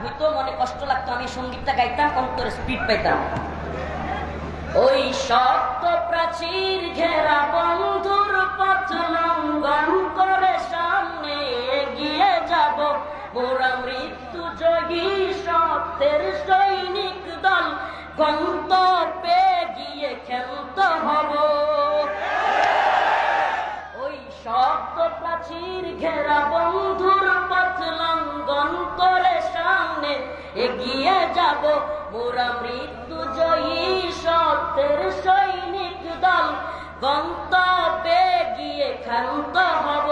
হইতো, মনে কষ্ট লাগতো, আমি সঙ্গীতটা গাইতাম, অন্তরে স্পিড পাইতাম। ওই শক্ত প্রাচীর ঘেরা বন্ধুর পথ লঙ্ঘন করে সামনে এগিয়ে যাব, মোরা মৃত্যু যোগী সত্যের সৈনিক দল, গন্তব্যে গিয়ে ক্ষান্ত হব। ওই শক্ত প্রাচীর ঘেরা বন্ধুর পথ লঙ্ঘন করে সামনে এগিয়ে যাব, মোরা মৃত্যু জয়ী সত্যের সৈনিক দল, গন্তব্যে গিয়ে ক্ষান্ত হব।